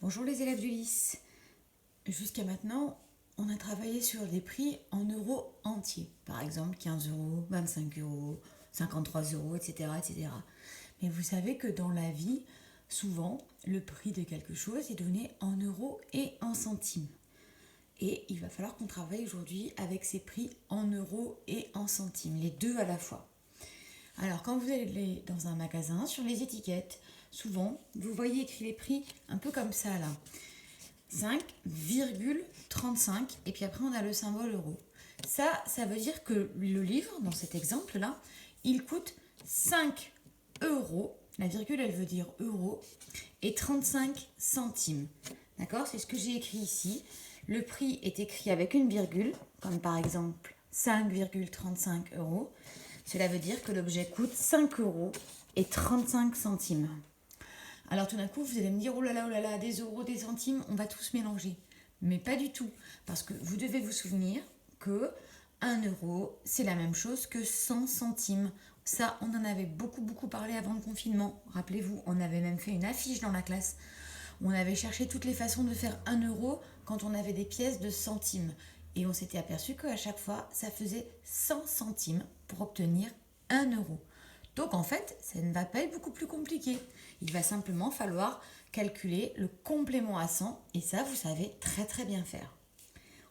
Bonjour les élèves d'Ulysse. Jusqu'à maintenant, on a travaillé sur des prix en euros entiers. Par exemple, 15 euros, 25 euros, 53 euros, etc., etc. Mais vous savez que dans la vie, souvent, le prix de quelque chose est donné en euros et en centimes. Et il va falloir qu'on travaille aujourd'hui avec ces prix en euros et en centimes, les deux à la fois. Alors, quand vous allez dans un magasin, sur les étiquettes, souvent, vous voyez écrit les prix un peu comme ça, là. 5,35 et puis après on a le symbole euro. Ça veut dire que le livre, dans cet exemple-là, il coûte 5 euros, la virgule elle veut dire euro, et 35 centimes. D'accord? C'est ce que j'ai écrit ici. Le prix est écrit avec une virgule, comme par exemple 5,35 euros. Cela veut dire que l'objet coûte 5 euros et 35 centimes. Alors tout d'un coup, vous allez me dire, oh là là, des euros, des centimes, on va tous mélanger. Mais pas du tout, parce que vous devez vous souvenir que 1 euro, c'est la même chose que 100 centimes. Ça, on en avait beaucoup parlé avant le confinement. Rappelez-vous, on avait même fait une affiche dans la classe. On avait cherché toutes les façons de faire 1 euro quand on avait des pièces de centimes. Et on s'était aperçu qu'à chaque fois, ça faisait 100 centimes pour obtenir 1 euro. Donc en fait, ça ne va pas être beaucoup plus compliqué. Il va simplement falloir calculer le complément à 100 et ça, vous savez très bien faire.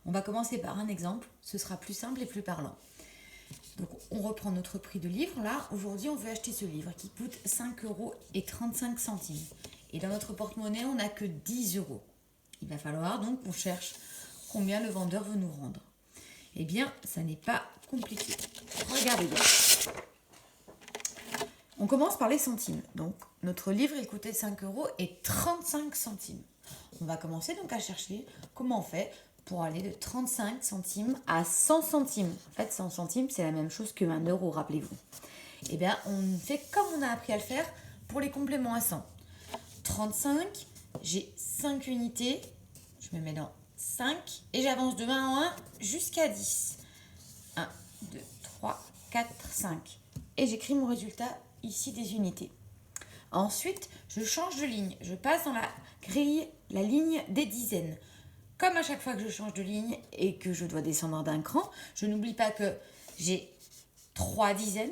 On va commencer par un exemple, ce sera plus simple et plus parlant. Donc on reprend notre prix de livre. Là, aujourd'hui, on veut acheter ce livre qui coûte 5 euros et 35 centimes. Et dans notre porte-monnaie, on n'a que 10 euros. Il va falloir donc qu'on cherche combien le vendeur veut nous rendre. Eh bien, ça n'est pas compliqué. Regardez bien. On commence par les centimes. Donc, notre livre, il coûtait 5 euros et 35 centimes. On va commencer donc à chercher comment on fait pour aller de 35 centimes à 100 centimes. En fait, 100 centimes, c'est la même chose que 1 euro, rappelez-vous. Eh bien, on fait comme on a appris à le faire pour les compléments à 100. 35, j'ai 5 unités. Je me mets dans 5 et j'avance de 1 en 1 jusqu'à 10. 1, 2, 3, 4, 5. Et j'écris mon résultat ici des unités. Ensuite, je change de ligne. Je passe dans la grille, la ligne des dizaines. Comme à chaque fois que je change de ligne et que je dois descendre d'un cran, je n'oublie pas que j'ai 3 dizaines.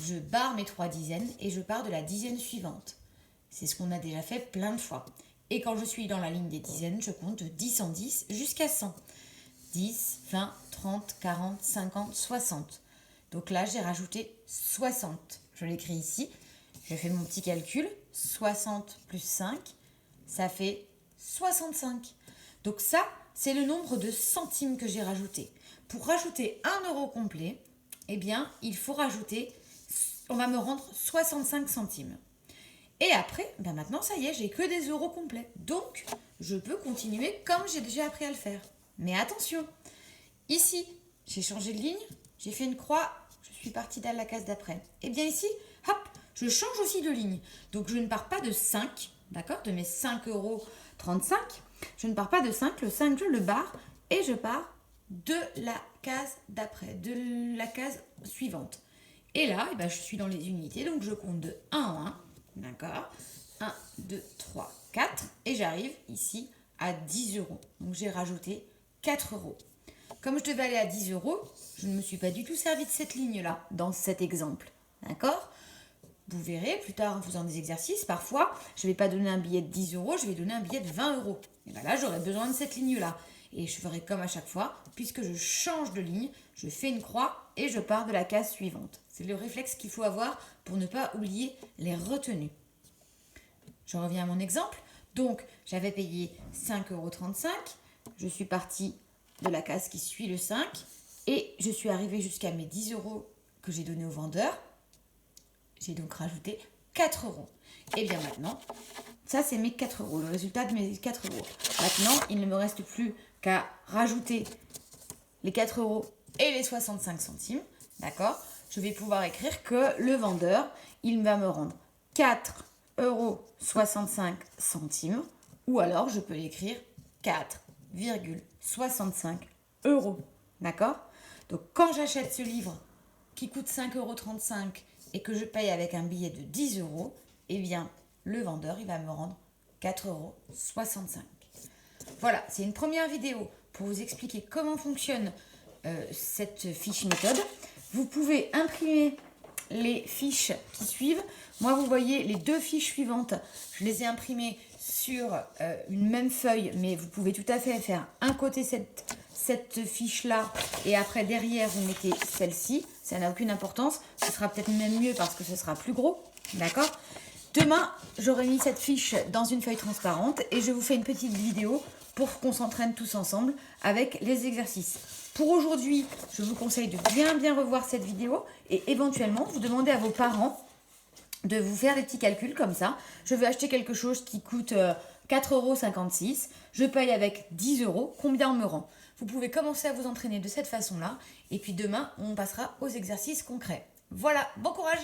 Je barre mes 3 dizaines et je pars de la dizaine suivante. C'est ce qu'on a déjà fait plein de fois. Et quand je suis dans la ligne des dizaines, je compte de 10 en 10 jusqu'à 100. 10, 20, 30, 40, 50, 60. Donc là, j'ai rajouté 60. Je l'écris ici. Je fais mon petit calcul. 60 plus 5, ça fait 65. Donc ça, c'est le nombre de centimes que j'ai rajouté. Pour rajouter 1 euro complet, eh bien, il faut rajouter, on va me rendre 65 centimes. Et après, ben maintenant, ça y est, j'ai que des euros complets. Donc, je peux continuer comme j'ai déjà appris à le faire. Mais attention, ici, j'ai changé de ligne, j'ai fait une croix, je suis partie dans la case d'après. Et bien ici, hop, je change aussi de ligne. Donc je ne pars pas de 5, d'accord, de mes 5,35 euros. Je ne pars pas de 5, le 5 je le barre et je pars de la case d'après, de la case suivante. Et là, eh ben, je suis dans les unités, donc je compte de 1 en 1, d'accord, 1, 2, 3, 4, et j'arrive ici à 10 euros. Donc j'ai rajouté 4 euros. Comme je devais aller à 10 euros, je ne me suis pas du tout servi de cette ligne-là dans cet exemple. D'accord? Vous verrez plus tard en faisant des exercices, parfois, je ne vais pas donner un billet de 10 euros, je vais donner un billet de 20 euros. Et bien là, j'aurai besoin de cette ligne-là. Et je ferai comme à chaque fois, puisque je change de ligne, je fais une croix et je pars de la case suivante. C'est le réflexe qu'il faut avoir pour ne pas oublier les retenues. Je reviens à mon exemple. Donc, j'avais payé 5,35 euros. Je suis partie de la case qui suit le 5 et je suis arrivée jusqu'à mes 10 euros que j'ai donné au vendeur. J'ai donc rajouté 4 euros. Et bien maintenant, ça c'est mes 4 euros, le résultat de mes 4 euros. Maintenant, il ne me reste plus qu'à rajouter les 4 euros et les 65 centimes. D'accord? Je vais pouvoir écrire que le vendeur, il va me rendre 4 euros 65 centimes. Ou alors, je peux l'écrire 4,65 euros. D'accord? Donc, quand j'achète ce livre qui coûte 5,35 euros et que je paye avec un billet de 10 euros, eh bien, le vendeur, il va me rendre 4,65 €. Voilà, c'est une première vidéo pour vous expliquer comment fonctionne cette fiche méthode. Vous pouvez imprimer les fiches qui suivent. Moi, vous voyez, les 2 fiches suivantes, je les ai imprimées sur une même feuille, mais vous pouvez tout à fait faire un côté cette fiche-là et après, derrière, vous mettez celle-ci. Ça n'a aucune importance. Ce sera peut-être même mieux parce que ce sera plus gros. D'accord ? Demain, j'aurai mis cette fiche dans une feuille transparente et je vous fais une petite vidéo pour qu'on s'entraîne tous ensemble avec les exercices. Pour aujourd'hui, je vous conseille de bien revoir cette vidéo et éventuellement, vous demandez à vos parents de vous faire des petits calculs comme ça. Je veux acheter quelque chose qui coûte 4,56 €. Je paye avec 10 €. Combien on me rend ? Vous pouvez commencer à vous entraîner de cette façon-là. Et puis demain, on passera aux exercices concrets. Voilà, bon courage!